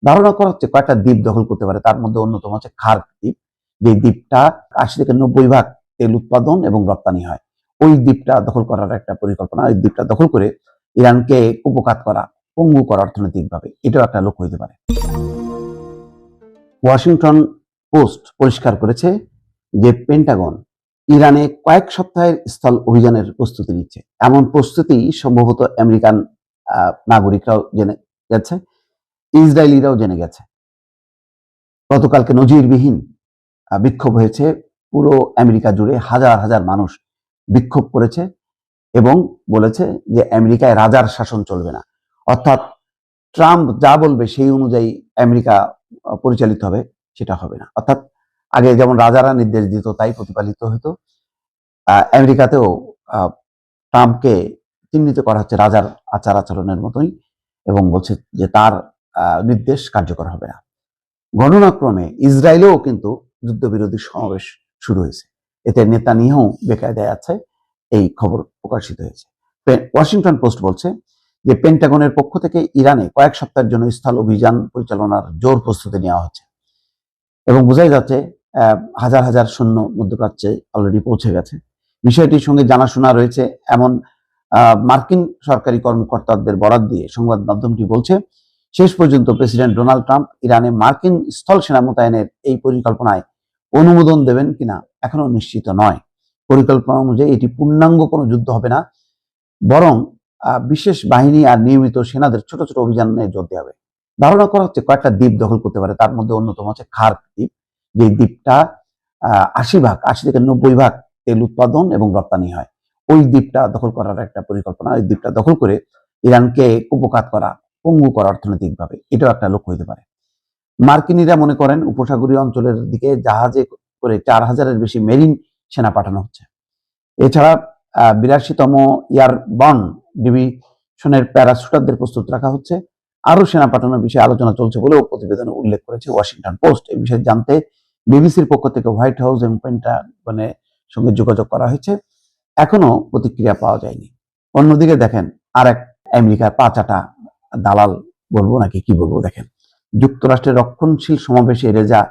ধারণা করা হচ্ছে কয়েকটা দ্বীপ দখল করতে পারে, তার মধ্যে অন্যতম হচ্ছে খার্ক দ্বীপ। যে দ্বীপটা 80 থেকে 90% তেল উৎপাদন এবং রপ্তানি হয়। ওই দ্বীপটা দখল করার একটা পরিকল্পনা, ওই দ্বীপটা দখল করে ইরানকে কুপোকাত করা, পঙ্গু করা অর্থনৈতিকভাবে, এটাও একটা লক্ষ্য হতে পারে। ওয়াশিংটন পোস্ট পরিষ্কার করেছে যে পেন্টাগন ইরানে কয়েক সপ্তাহের স্থল অভিযানের প্রস্তুতি নিচ্ছে। এমন প্রস্তুতি সম্ভবত আমেরিকান নাগরিকরাও জেনে গেছে, ইসরায়েলিরাও জেনে গেছে। গতকালকে নজিরবিহীন বিক্ষোভ হয়েছে পুরো আমেরিকা জুড়ে, হাজার হাজার মানুষ বিক্ষোভ করেছে এবং বলেছে যে আমেরিকায় রাজার শাসন চলবে না, অর্থাৎ ট্রাম্প যা বলবে সেই অনুযায়ী আমেরিকা পরিচালিত হবে, সেটা হবে না। অর্থাৎ আগে যেমন রাজারা নির্দেশ দিত তাই প্রতিপালিত হতো, আমেরিকাতেও ট্রাম্পকে চিহ্নিত করা হচ্ছে রাজার আচার আচরণের মতোই এবং বলছে যে তার নির্দেশ কার্যকর হবে না। ঘটনাক্রমে ইসরায়েলেও কিন্তু যুদ্ধবিরোধী সমাবেশ শুরু হয়েছে, এতে নেতানিয়াহু বেকায়দায় আছে, এই খবর প্রকাশিত হয়েছে। ওয়াশিংটন পোস্ট বলছে যে পেন্টাগনের পক্ষ থেকে ইরানে কয়েক সপ্তাহের জন্য স্থল অভিযান পরিচালনার জোর প্রস্তুতি নেওয়া হচ্ছে এবং বোঝাই যাচ্ছে হাজার হাজার সৈন্য মধ্যপ্রাচ্যে অলরেডি পৌঁছে গেছে। বিষয়টির সঙ্গে জানাশোনা রয়েছে এমন মার্কিন সরকারি কর্মকর্তাদের বরাত দিয়ে সংবাদ মাধ্যমটি বলছে, শেষ পর্যন্ত প্রেসিডেন্ট ডোনাল্ড ট্রাম্প ইরানে মার্কিন স্থল সেনা মোতায়েনের এই পরিকল্পনায় অনুমোদন দেবেন কিনা এখনো নিশ্চিত নয়। পরিকল্পনা অনুযায়ী এটি পূর্ণাঙ্গ কোনো যুদ্ধ হবে না, বরং বিশেষ বাহিনী আর নিয়মিত সেনাদের ছোট ছোট অভিযানে যোগ দেওয়া হবে। ধারণা করা হচ্ছে কয়েকটা দ্বীপ দখল করতে পারে, তার মধ্যে অন্যতম হচ্ছে খার্ক দ্বীপ। যে দ্বীপটা 80 থেকে 90% তেল উৎপাদন এবং রপ্তানি হয়। ওই দ্বীপটা দখল করার একটা পরিকল্পনা, ওই দ্বীপটা দখল করে ইরানকে কুপোকাত করা, পঙ্গু করা অর্থনৈতিকভাবে, এটাও একটা লক্ষ্য হতে পারে। মার্কিনীরা মনে করেন উপসাগরীয় অঞ্চলের দিকে জাহাজে করে 4000-এর বেশি মেরিন সেনা পাঠানো হচ্ছে। এছাড়া 82তম এয়ারবর্ন ডিভিশনের প্যারাশুটারদের প্রস্তুত রাখা হচ্ছে। আরো সেনা পাঠানোর বিষয়ে আলোচনা চলছে বলেও প্রতিবেদনে উল্লেখ করেছে ওয়াশিংটন পোস্ট। এই বিষয়ে জানতে বিবিসির পক্ষ থেকে হোয়াইট হাউস এবং পেন্টাগনের সঙ্গে যোগাযোগ করা হয়েছে, এখনো প্রতিক্রিয়া পাওয়া যায়নি। অন্যদিকে দেখেন আর এক আমেরিকার পাচাটা দালাল বলবো নাকি কি বলবো, দেখেন যুক্তরাষ্ট্রের রক্ষণশীল সমাবেশে রেজা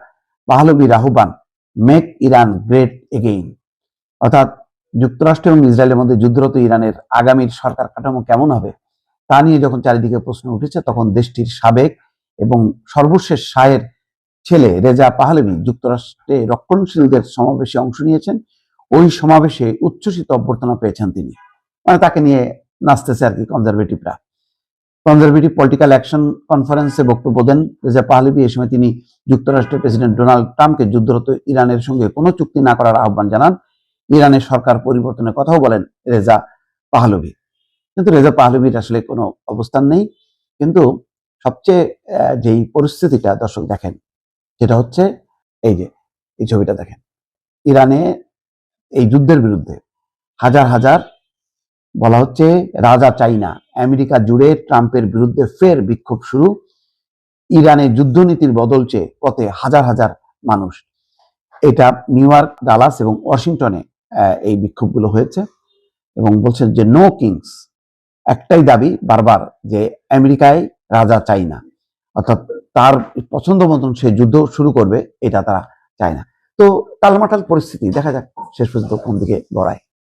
পাহলভির আহ্বান, মেক ইরান গ্রেট এগেইন। অর্থাৎ যুক্তরাষ্ট্র এবং ইসরায়েলের মধ্যে যুদ্ধরত ইরানের আগামীর সরকার কাঠামো কেমন হবে তা নিয়ে যখন চারিদিকে প্রশ্ন উঠেছে, তখন দেশটির সাবেক এবং সর্বশেষ শাহের ছেলে রেজা পাহলভি যুক্তরাষ্ট্রে রক্ষণশীলদের সমাবেশে অংশ নিয়েছেন। ওই সমাবেশে উচ্ছ্বসিত অভ্যর্থনা পেয়েছেন তিনি, মানে তাকে নিয়ে নাচতেছে আর কি কনজারভেটিভরা। কনজারভেটিভ পলিটিক্যাল অ্যাকশন কনফারেন্সে বক্তব্য দেন রেজা পাহলভি। এ সময় তিনি যুক্তরাষ্ট্রের প্রেসিডেন্ট ডোনাল্ড ট্রাম্পকে যুদ্ধরত ইরানের সঙ্গে কোনো চুক্তি না করার আহ্বান জানান। ইরানের সরকার পরিবর্তনের কথাও বলেন রেজা পাহলভি। কিন্তু রেজা পাহলভির আসলে কোনো অবস্থান নেই। কিন্তু সবচেয়ে যেই পরিস্থিতিটা দর্শক দেখেন, যেটা হচ্ছে এই যে এই ছবিটা দেখেন, ইরানে এই যুদ্ধের বিরুদ্ধে হাজার হাজার, বলা হচ্ছে রাজা চাই না, আমেরিকা জুড়ে ট্রাম্পের বিরুদ্ধে ফের বিক্ষোভ শুরু। ইরানের যুদ্ধনীতির বদল চেয়ে পথে হাজার হাজার মানুষ। এটা নিউ ইয়র্ক, ডালাস এবং ওয়াশিংটনে এই বিক্ষোভগুলো হয়েছে এবং বলছেন যে নো কিংস। একটাই দাবি বারবার যে আমেরিকায় রাজা চাই না, অর্থাৎ তার পছন্দ মতন সে যুদ্ধ শুরু করবে, এটা তারা চায় না। তো টালমাটাল পরিস্থিতি, দেখা যাক শেষ পর্যন্ত কোন দিকে গড়ায়।